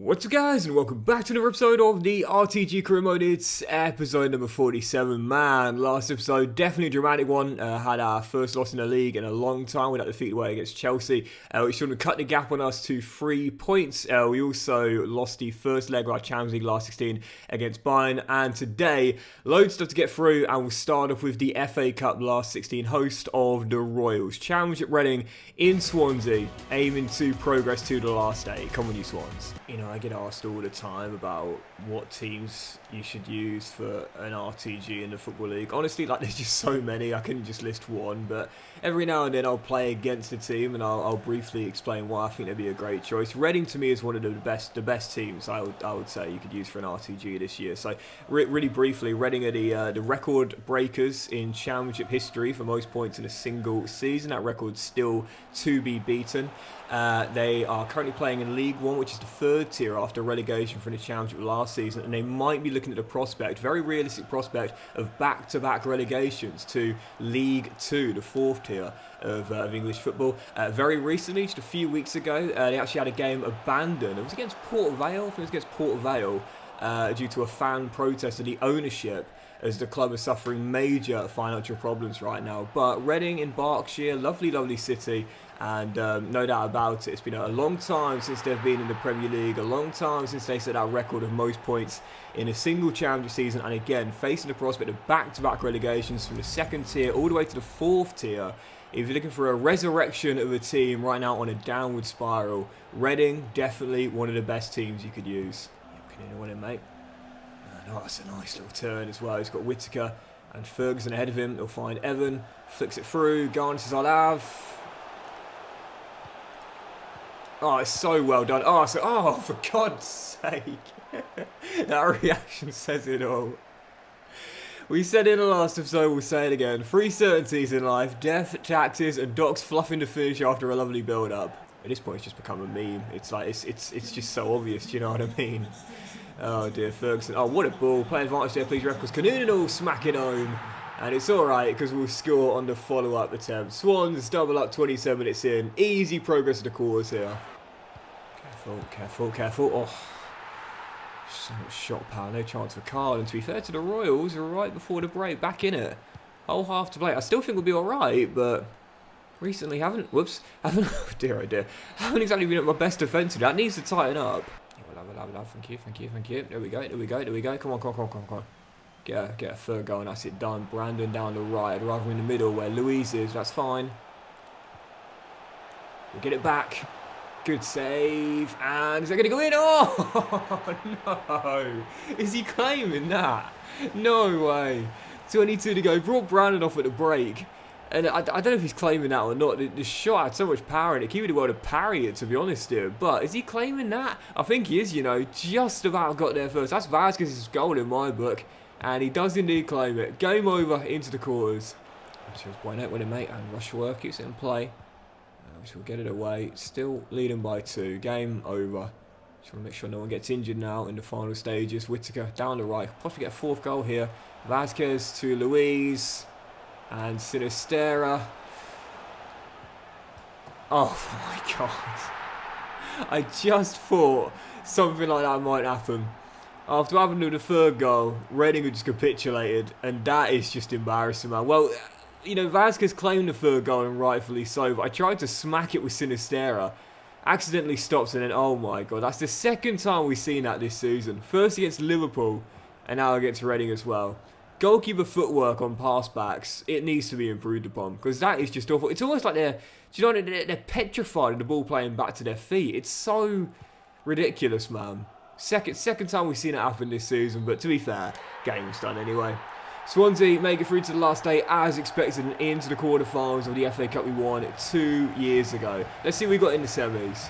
What's up guys, and welcome back to another episode of the RTG career mode. It's episode number 47. Man, last episode, definitely a dramatic one. Had our first loss in the league in a long time. We got defeated away against Chelsea, which sort of cut the gap on us to 3 points. We also lost the first leg of our Champions League last 16 against Bayern. And today, loads of stuff to get through, and we'll start off with the FA Cup last 16 host of the Royals. Championship Reading in Swansea, aiming to progress to the last 8. Come on you Swans. You know, I get asked all the time about what teams you should use for an RTG in the Football League. Honestly, like, there's just so many, I couldn't just list one, but every now and then I'll play against a team and I'll briefly explain why I think they'd be a great choice. Reading to me is one of the best teams I would say you could use for an RTG this year. So really briefly, Reading are the record breakers in Championship history for most points in a single season. That record's still to be beaten. They are currently playing in League One, which is the third tier after relegation from the Championship last season, and they might be looking at the prospect, very realistic prospect, of back-to-back relegations to League Two, the fourth tier of English football. Very recently, just a few weeks ago, they actually had a game abandoned. It was against Port Vale. I think it was against Port Vale due to a fan protest of the ownership, as the club is suffering major financial problems right now. But Reading in Berkshire, lovely city, and no doubt about it, it's been a long time since they've been in the Premier League, a long time since they set that record of most points in a single Championship season, and again, facing the prospect of back-to-back relegations from the second tier all the way to the fourth tier. If you're looking for a resurrection of a team right now on a downward spiral, Reading, definitely one of the best teams you could use. Can you win it, mate? Oh, that's a nice little turn as well. He's got Whittaker and Ferguson ahead of him. He'll find Evan, flicks it through. Garner says, I'll have. Oh, it's so well done. Oh, for God's sake. That reaction says it all. We said in the last episode, we'll say it again. 3 certainties in life: death, taxes, and Docks fluffing the finish after a lovely build-up. At this point, it's just become a meme. It's like, it's just so obvious, do you know what I mean? Oh dear, Ferguson. Oh, what a ball. Play advantage there, please, ref, because Canoonan will smack it home. And it's alright, because we'll score on the follow-up attempt. Swans double up 27 minutes in. Easy progress to the quarters here. Careful. Oh, so much shot power. No chance for Carl. And to be fair to the Royals, right before the break, back in it. Whole half to play. I still think we'll be alright, but recently haven't oh dear, haven't exactly been at my best defensively. That needs to tighten up. Thank you. There we go. Come on. Get a third goal, and that's it done. Brandon down the right, rather in the middle where Louise is. That's fine. We'll get it back. Good save. And is that going to go in? Oh, no. Is he claiming that? No way. 22 to go. Brought Brandon off at the break. And I don't know if he's claiming that or not. The shot had so much power in it. He would have able to parry it, to be honest here. But is he claiming that? I think he is, you know. Just about got there first. That's Vasquez's goal in my book. And he does indeed claim it. Game over into the quarters. Cheers, Boynet with it, mate. And Rushworth keeps it in play. Which will get it away. Still leading by 2. Game over. Just want to make sure no one gets injured now in the final stages. Whittaker down the right. Possibly get a 4th goal here. Vasquez to Louise. And Sinistera. Oh my God. I just thought something like that might happen. After having the 3rd goal, Reading had just capitulated. And that is just embarrassing, man. Well, you know, Vasquez claimed the 3rd goal, and rightfully so. But I tried to smack it with Sinistera. Accidentally stops, and then, oh my God. That's the 2nd time we've seen that this season. First against Liverpool, and now against Reading as well. Goalkeeper footwork on pass backs, it needs to be improved upon, because that is just awful. It's almost like they're petrified of the ball playing back to their feet. It's so ridiculous, man. Second time we've seen it happen this season, but to be fair, game's done anyway. Swansea make it through to the last day as expected and into the quarterfinals of the FA Cup we won 2 years ago. Let's see what we got in the semis.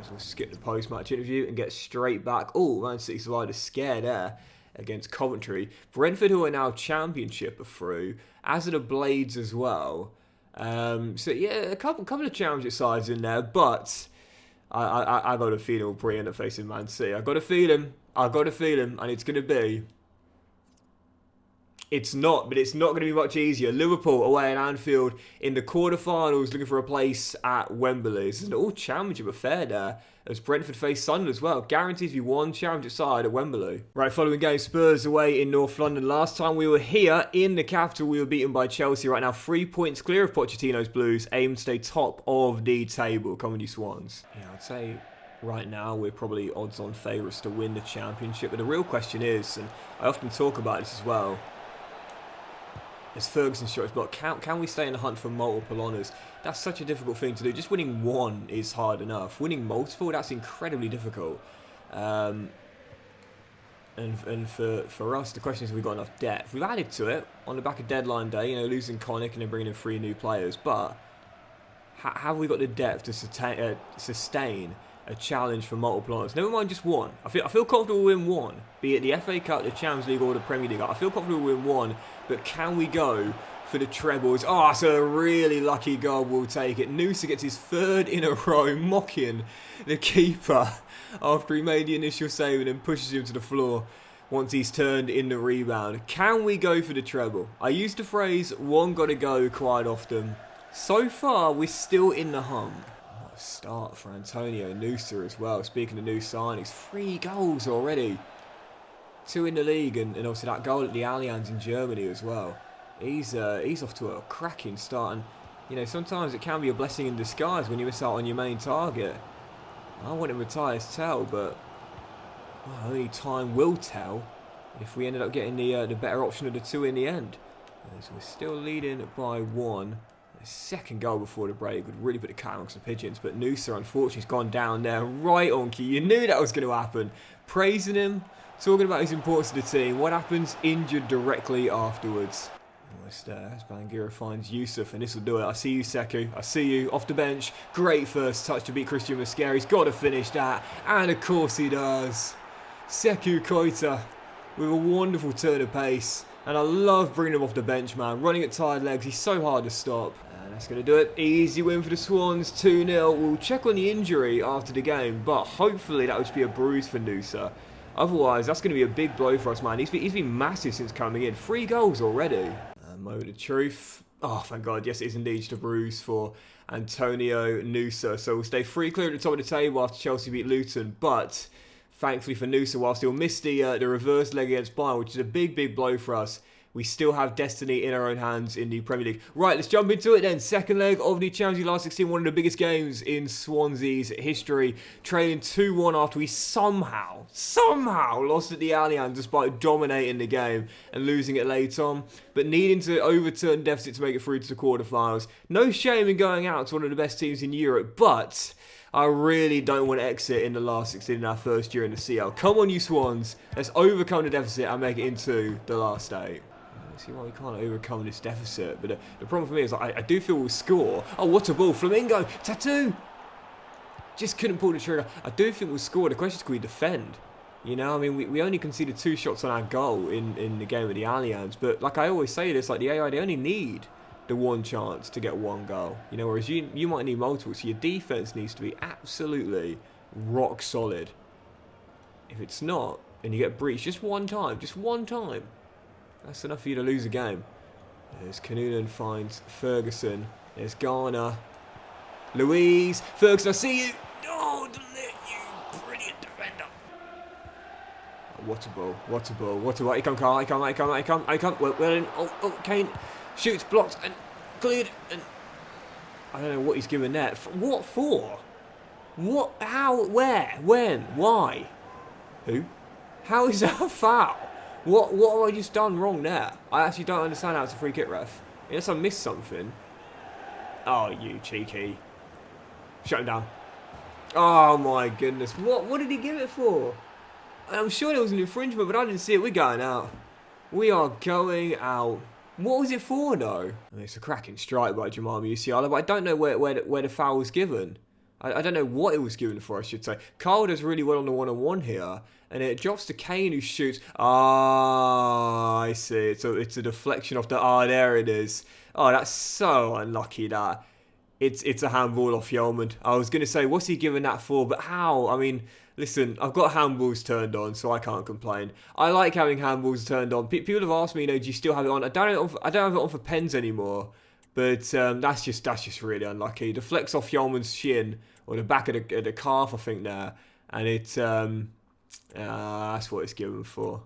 We'll skip the post-match interview and get straight back. Oh, Man City survived a scare there against Coventry. Brentford, who are now Championship, are through, as are the Blades as well. So yeah, a couple of Championship sides in there, but I got a feeling we'll probably end up facing Man City. I got a feeling, and it's going to be It's not, but it's not going to be much easier. Liverpool away at Anfield in the quarterfinals, looking for a place at Wembley. This is an all-championship affair there, as Brentford face Sunderland as well. Guarantees you one championship side at Wembley. Right, following game, Spurs away in North London. Last time we were here in the capital, we were beaten by Chelsea. Right now, 3 points clear of Pochettino's Blues, aim to stay top of the table. Come on, you Swans. Yeah, I'd say right now we're probably odds-on favourites to win the championship. But the real question is, and I often talk about this as well, as Ferguson's shot is blocked, can we stay in the hunt for multiple honours? That's such a difficult thing to do. Just winning one is hard enough. Winning multiple, that's incredibly difficult. And for us, the question is, have we got enough depth? We've added to it on the back of deadline day, losing Connick and then bringing in 3 new players. But have we got the depth to sustain a challenge for multiple honours? Never mind just one. I feel comfortable we'll win one, be it the FA Cup, the Champions League or the Premier League. I feel comfortable we'll win one, but can we go for the trebles? Oh, it's a really lucky goal. We'll take it. Noosa gets his 3rd in a row, mocking the keeper after he made the initial save and then pushes him to the floor once he's turned in the rebound. Can we go for the treble? I use the phrase one gotta go quite often. So far, we're still in the hunt. Start for Antonio Noosa as well. Speaking of new signings, 3 goals already. 2 in the league and obviously that goal at the Allianz in Germany as well. He's off to a cracking start, and sometimes it can be a blessing in disguise when you miss out on your main target. I want him retired to tell, but only time will tell if we ended up getting the better option of the 2 in the end. So we're still leading by 1. The 2nd goal before the break would really put the cat amongst the pigeons, but Noosa unfortunately has gone down there right on cue. You knew that was going to happen. Praising him, talking about his importance to the team. What happens? Injured directly afterwards. Almost there as Bangira finds Yusuf, and this will do it. I see you, Sekou. I see you off the bench. Great first touch to beat Christian Mascara. He's got to finish that, and of course he does. Sekou Koita with a wonderful turn of pace. And I love bringing him off the bench, man. Running at tired legs. He's so hard to stop. And that's going to do it. Easy win for the Swans. 2-0. We'll check on the injury after the game. But hopefully that would just be a bruise for Noosa. Otherwise, that's going to be a big blow for us, man. He's been massive since coming in. 3 goals already. Moment of truth. Oh, thank God. Yes, it is indeed just a bruise for Antonio Noosa. So we'll stay 3 clear at the top of the table after Chelsea beat Luton. But thankfully for Noosa, whilst he'll miss the reverse leg against Bayern, which is a big blow for us, we still have destiny in our own hands in the Premier League. Right, let's jump into it then. 2nd leg of the Champions League last 16, one of the biggest games in Swansea's history. Trailing 2-1 after we somehow lost at the Allianz despite dominating the game and losing it late on, but needing to overturn deficit to make it through to the quarterfinals. No shame in going out to one of the best teams in Europe, but I really don't want to exit in the last 16 in our first year in the CL. Come on, you Swans. Let's overcome the deficit and make it into the last 8. See why we can't overcome this deficit. But the problem for me is I do feel we'll score. Oh, what a ball. Flamingo. Tattoo. Just couldn't pull the trigger. I do think we'll score. The question is, can we defend? I mean, we only conceded 2 shots on our goal in the game with the Allianz. But like I always say this, like the AI, they only need the 1 chance to get 1 goal. Whereas you might need multiple. So your defence needs to be absolutely rock solid. If it's not, and you get breached just one time, that's enough for you to lose a game. There's Kanunan finds Ferguson. There's Garner. Louise. Ferguson, I see you. Oh, you brilliant defender. What a ball. What a ball. What a ball. Here come Carl. Here come. Well in. Oh, Kane shoots, blocked, and cleared. And I don't know what he's given there. What for? What? How? Where? When? Why? Who? How is that a foul? What have I just done wrong there? I actually don't understand how it's a free kick, ref. Unless I missed something. Oh, you cheeky. Shut him down. Oh my goodness. What did he give it for? I'm sure there was an infringement, but I didn't see it. We're going out. We are going out. What was it for, though? I mean, it's a cracking strike by Jamal Musiala, but I don't know where the foul was given. I don't know what it was given for, I should say. Carl does really well on the one-on-one here. And it drops to Kane, who shoots. Ah, I see. It's a deflection off the... Ah, there it is. Oh, that's so unlucky, that. It's a handball off Yeoman. I was going to say, what's he giving that for? But how? I mean, listen, I've got handballs turned on, so I can't complain. I like having handballs turned on. People have asked me, do you still have it on? I don't have it on for pens anymore. But that's just really unlucky. Deflects off Yeoman's shin, or the back of the calf, I think, there. And that's what it's given for.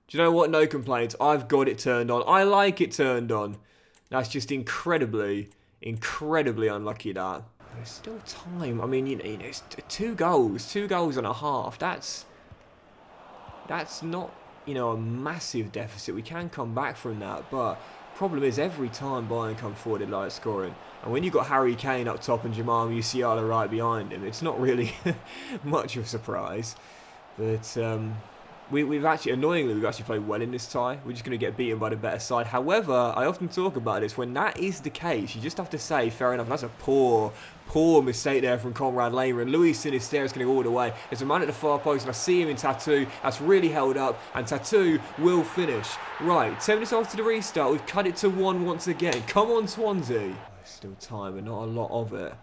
Do you know what? No complaints. I've got it turned on. I like it turned on. That's just incredibly unlucky, that. There's still time. I mean, it's 2 goals and a half. That's not, a massive deficit. We can come back from that, but problem is every time Bayern come forward, they like scoring. And when you've got Harry Kane up top and Jamal Musiala right behind him, it's not really much of a surprise. But we've actually played well in this tie. We're just going to get beaten by the better side. However, I often talk about this. When that is the case, you just have to say, fair enough, that's a poor mistake there from Conrad Lehmer. And Luis Sinisterra is going to go all the way. There's a man at the far post, and I see him in Tattoo. That's really held up, and Tattoo will finish. Right, 10 minutes after the restart, we've cut it to 1 once again. Come on, Swansea. There's still time, but not a lot of it.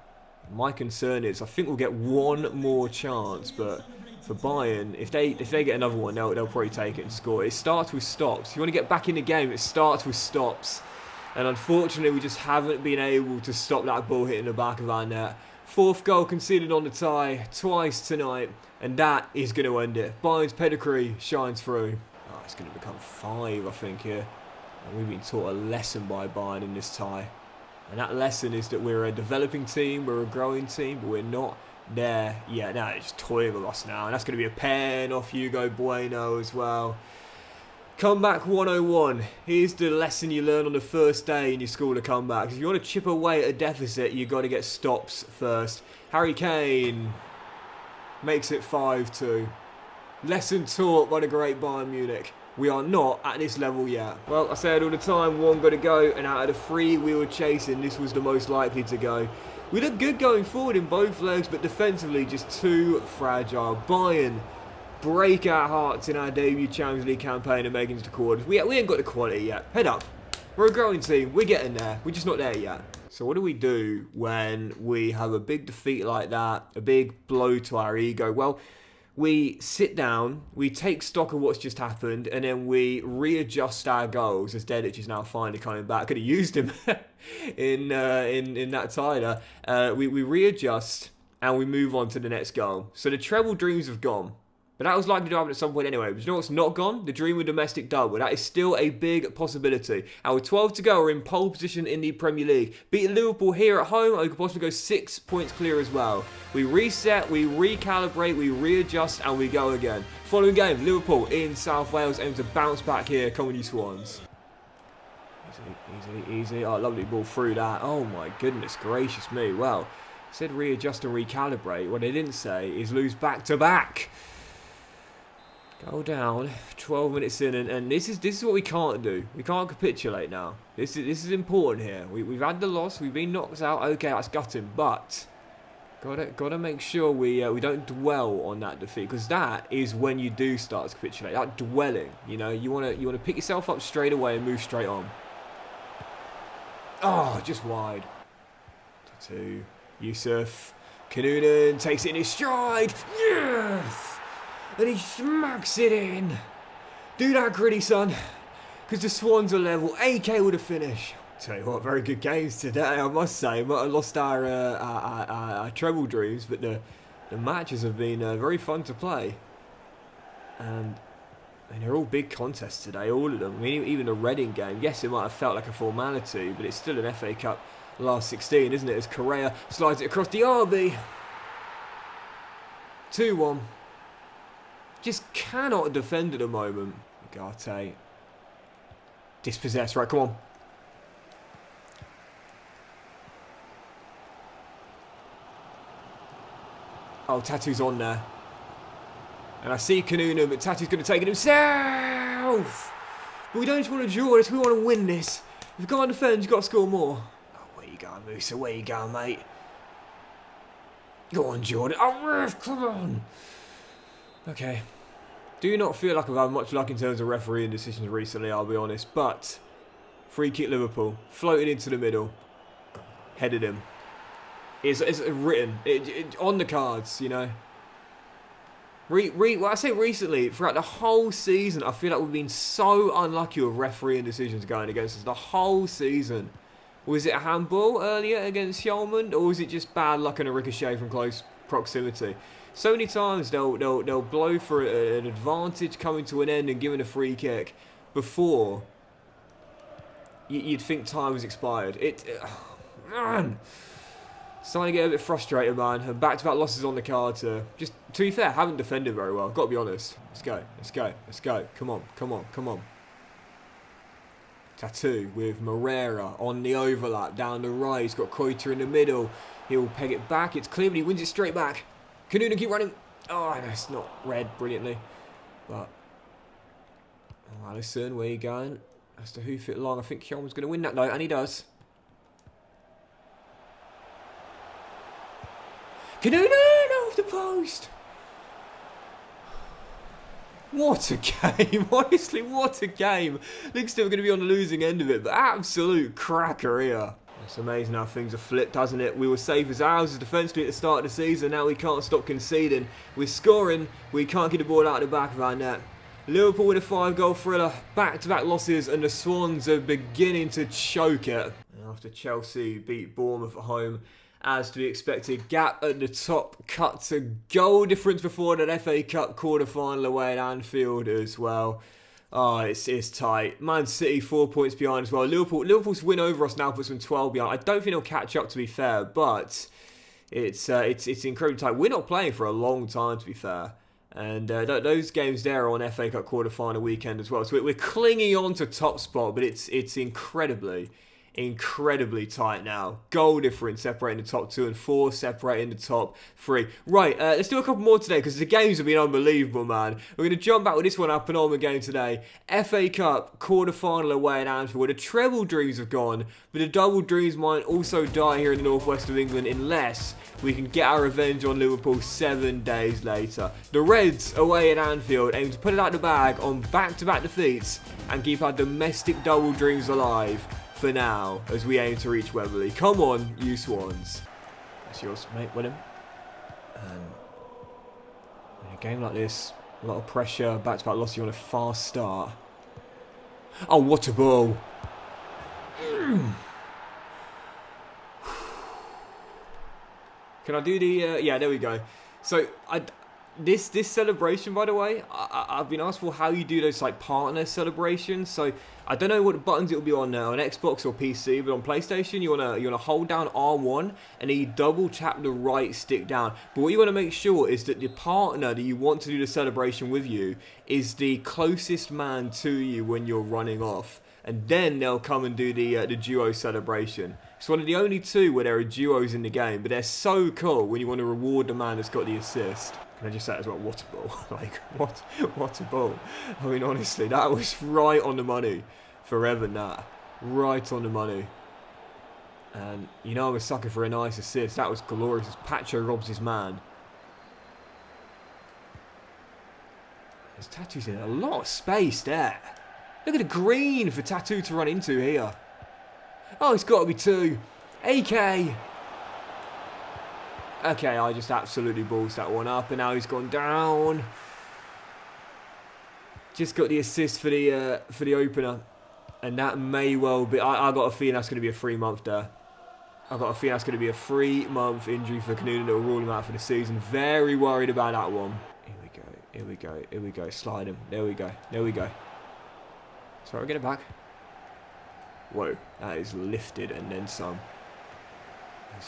My concern is, I think we'll get one more chance, but for Bayern, if they get another one, they'll probably take it and score. It starts with stops. If you want to get back in the game, it starts with stops. And unfortunately, we just haven't been able to stop that ball hitting the back of our net. 4th goal conceded on the tie, twice tonight, and that is going to end it. Bayern's pedigree shines through. Oh, it's going to become 5, I think, here. And we've been taught a lesson by Bayern in this tie. And that lesson is that we're a developing team, we're a growing team, but we're not there. Yeah, now it's toying with us now. And that's going to be a pen off Hugo Bueno as well. Comeback 101. Here's the lesson you learn on the first day in your school of comebacks. If you want to chip away at a deficit, you've got to get stops first. Harry Kane makes it 5-2. Lesson taught by the great Bayern Munich. We are not at this level yet. Well, I say it all the time, 1 got to go, and out of the 3 we were chasing, this was the most likely to go. We look good going forward in both legs, but defensively just too fragile. Bayern break our hearts in our debut Champions League campaign and making it to quarters. We ain't got the quality yet. Head up. We're a growing team. We're getting there. We're just not there yet. So what do we do when we have a big defeat like that, a big blow to our ego? Well, we sit down, we take stock of what's just happened, and then we readjust our goals, as Dedic is now finally coming back. I could have used him in that tie there. We readjust, and we move on to the next goal. So the treble dreams have gone. But that was likely to happen at some point anyway. But you know what's not gone? The dream of domestic double. That is still a big possibility. And with 12 to go, we're in pole position in the Premier League. Beating Liverpool here at home, we could possibly go 6 points clear as well. We reset, we recalibrate, we readjust, and we go again. Following game, Liverpool in South Wales aim to bounce back here. Come on, you Swans. Easy. Oh, lovely ball through that. Oh my goodness gracious me. Well, said readjust and recalibrate. What they didn't say is lose back to back. Go down, 12 minutes in, and this is what we can't do. We can't capitulate now. This is important here. We've had the loss, we've been knocked out. Okay, that's gutting, but gotta make sure we don't dwell on that defeat, because that is when you do start to capitulate. That dwelling, you wanna pick yourself up straight away and move straight on. Oh, just wide. To Yusuf, Kanunen takes it in his stride. Yes. And he smacks it in. Do that, gritty son. Because the Swans are level. AK with a finish. Tell you what, very good games today, I must say. Might have lost our treble dreams, but the matches have been very fun to play. And they're all big contests today, all of them. I mean, even the Reading game. Yes, it might have felt like a formality, but it's still an FA Cup last 16, isn't it? As Correa slides it across the RB. 2-1. Just cannot defend at the moment. Ugarte. Dispossessed. Right, come on. Oh, Tattoo's on there. And I see Kanunen, but Tattoo's going to take it himself. But we don't just want to draw this, we want to win this. If you can't defend, you've got to score more. Oh, where you going, Musa? Where you going, mate? Go on, Jordan. Oh, ref, come on. Okay. Do not feel like I've had much luck in terms of refereeing decisions recently, I'll be honest. But, free kick Liverpool. Floating into the middle. Headed him. It's written on the cards, you know. Well, I say recently, throughout the whole season, I feel like we've been so unlucky with refereeing decisions going against us. The whole season. Was it a handball earlier against Yeoman, or was it just bad luck and a ricochet from close proximity? So many times they'll blow for an advantage coming to an end and giving a free kick before you'd think time was expired. Man. Starting to get a bit frustrated, man. And back-to-back losses on the cards. Just, to be fair, haven't defended very well. Got to be honest. Let's go. Let's go. Let's go. Come on. Come on. Come on. Tattoo with Moreira on the overlap down the right. He's got Koiter in the middle. He'll peg it back. It's clear, but he wins it straight back. Canuna keep running. Oh, that's not read brilliantly. But, oh, Alisson, where are you going? Has to hoof it long. I think Kjellman's going to win that though, and he does. Canuna off the post. What a game. Honestly, what a game. LinkTree are going to be on the losing end of it, but absolute cracker here. It's amazing how things have flipped, hasn't it? We were safe as ours defensively at the start of the season. Now we can't stop conceding. We're scoring. We can't get the ball out of the back of our net. Liverpool with a 5-goal thriller. Back-to-back losses, and the Swans are beginning to choke it. After Chelsea beat Bournemouth at home, as to be expected, gap at the top cut to goal difference before that FA Cup quarter-final away at Anfield as well. Oh, it's tight. Man City 4 points behind as well. Liverpool's win over us now puts them 12 behind. I don't think they'll catch up, to be fair, but it's incredibly tight. We're not playing for a long time, to be fair. And those games there are on FA Cup quarter-final weekend as well. So we're clinging on to top spot, but it's incredibly tight now. Goal difference separating the top 2 and 4 separating the top 3. Right, let's do a couple more today because the games have been unbelievable, man. We're going to jump back with this one, our penultimate game today. FA Cup quarter-final away at Anfield, where the treble dreams have gone, but the double dreams might also die here in the northwest of England unless we can get our revenge on Liverpool 7 days later. The Reds away at Anfield aim to put it out the bag on back-to-back defeats and keep our domestic double dreams alive for now, as we aim to reach Wembley. Come on, you Swans. That's yours, mate, William. And in a game like this, a lot of pressure, back-to-back loss, you want a fast start. Oh, what a ball. Can I do the... yeah, there we go. So, this celebration, by the way, I've been asked for how you do those like partner celebrations. So I don't know what buttons it will be on Xbox or PC, but on PlayStation you wanna hold down R1 and then you double tap the right stick down. But what you want to make sure is that the partner that you want to do the celebration with you is the closest man to you when you're running off, and then they'll come and do the duo celebration. It's one of the only two where there are duos in the game, but they're so cool when you want to reward the man that's got the assist. Can I just say as well, what a ball. Like, what a ball. I mean, honestly, that was right on the money for Evan, that. Right on the money. And, you know, I'm a sucker for a nice assist. That was glorious as Pacho robs his man. There's Tattoo's in a lot of space there. Look at the green for Tattoo to run into here. Oh, it's got to be 2. AK. Okay, I just absolutely balls that one up, and now he's gone down. Just got the assist for the opener, and that may well be. I got a feeling that's going to be a 3-month there. I got a feeling that's going to be a 3-month injury for Canuna that will rule him out for the season. Very worried about that one. Here we go. Here we go. Here we go. Slide him. There we go. There we go. Sorry, I'll get it back. Whoa, that is lifted and then some.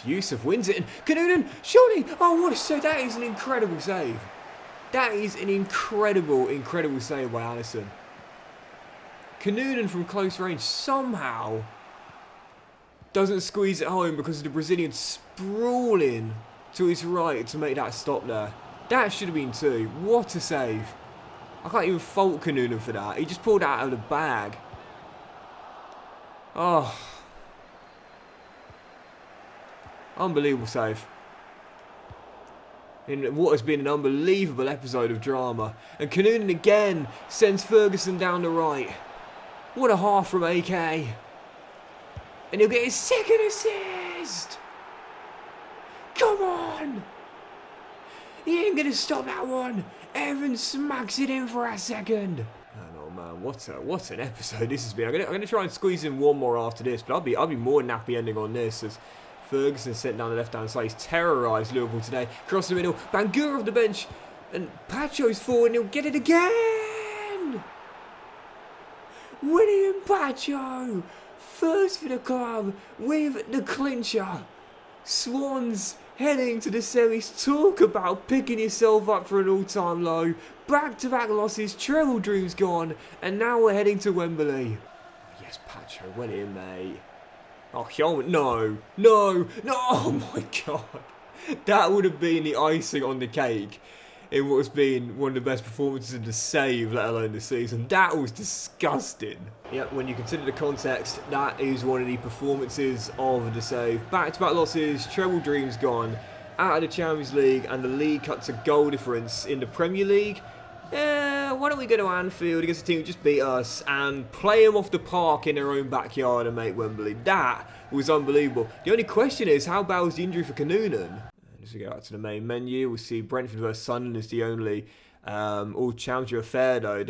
Yusuf wins it, and Canoonan, surely, oh, what a save. That is an incredible save. That is an incredible save by Alisson. Canoonan from close range somehow doesn't squeeze it home because of the Brazilian sprawling to his right to make that stop there. That should have been 2. What a save. I can't even fault Canoonan for that. He just pulled it out of the bag. Oh. Unbelievable save. In what has been an unbelievable episode of drama. And Canoonan again sends Ferguson down the right. What a half from AK. And he'll get his second assist. Come on! He ain't gonna stop that one. Evans smacks it in for a second. Oh man, what an episode this has been. I'm gonna try and squeeze in one more after this, but I'll be more than happy ending on this as Ferguson sent down the left-hand side. He's terrorised Liverpool today. Cross the middle, Bangura off the bench, and Pacho's forward and he'll get it again! William Pacho! First for the club with the clincher. Swans heading to the semis. Talk about picking yourself up for an all-time low. Back-to-back losses, treble dreams gone, and now we're heading to Wembley. Yes, Pacho, well in, mate. Oh, Hjelman, no, oh my God. That would have been the icing on the cake in what has been one of the best performances in the save, let alone the season. That was disgusting. Yep, when you consider the context, that is one of the performances of the save. Back-to-back losses, treble dreams gone, out of the Champions League, and the league cut to goal difference in the Premier League. Why don't we go to Anfield against a team who just beat us and play them off the park in their own backyard and make Wembley? That was unbelievable. The only question is, how bad was the injury for Kanunen? As we go out to the main menu, we'll see Brentford vs Sunderland is the only all-challenger affair, though.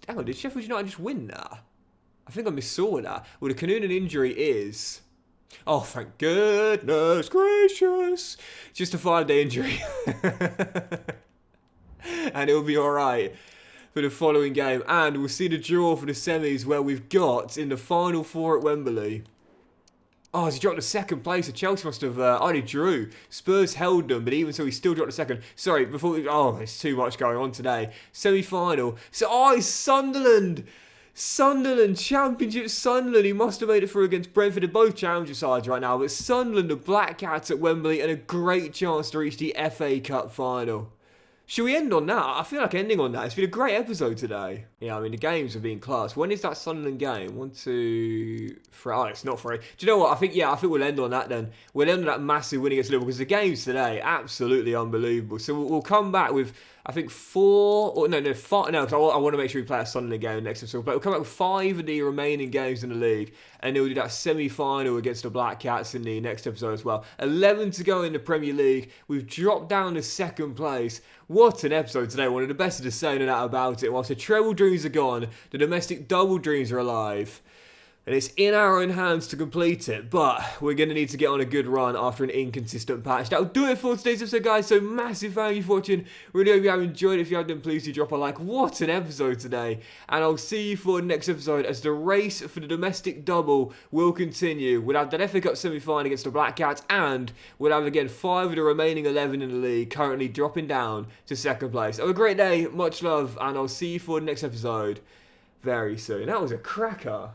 Hang on, did Sheffield United just win that? I think I missaw that. Well, the Kanunen injury is... Oh, thank goodness gracious! Just a 5-day injury. And it'll be alright for the following game. And we'll see the draw for the semis where we've got in the final four at Wembley. Oh, he dropped the second place, so Chelsea must have... he drew. Spurs held them, but even so, he still dropped the second. Sorry, before we... Oh, there's too much going on today. Semi-final. So, it's Sunderland! Sunderland, Championship Sunderland. He must have made it through against Brentford. They're both challenger sides right now, but Sunderland, the Black Cats at Wembley, and a great chance to reach the FA Cup final. Should we end on that? I feel like ending on that. It's been a great episode today. Yeah, I mean, the games have been class. When is that Sunderland game? 1, 2, 3. Oh, it's not 3. Do you know what? I think we'll end on that then. We'll end on that massive win against Liverpool because the games today, absolutely unbelievable. So we'll come back with, I think, 4, or no, 5. No, because I want to make sure we play a Sunderland game next episode. But we'll come back with 5 of the remaining games in the league. And then we'll do that semi-final against the Black Cats in the next episode as well. 11 to go in the Premier League. We've dropped down to second place. What an episode today. One of the best to say no doubt about it. Whilst the treble dreams are gone, the domestic double dreams are alive. And it's in our own hands to complete it, but we're going to need to get on a good run after an inconsistent patch. That'll do it for today's episode, guys. So massive thank you for watching. Really hope you have enjoyed it. If you have, then please do drop a like. What an episode today. And I'll see you for the next episode as the race for the domestic double will continue. We'll have that FA Cup semi-final against the Black Cats, and we'll have again 5 of the remaining 11 in the league currently dropping down to second place. Have a great day. Much love, and I'll see you for the next episode very soon. That was a cracker.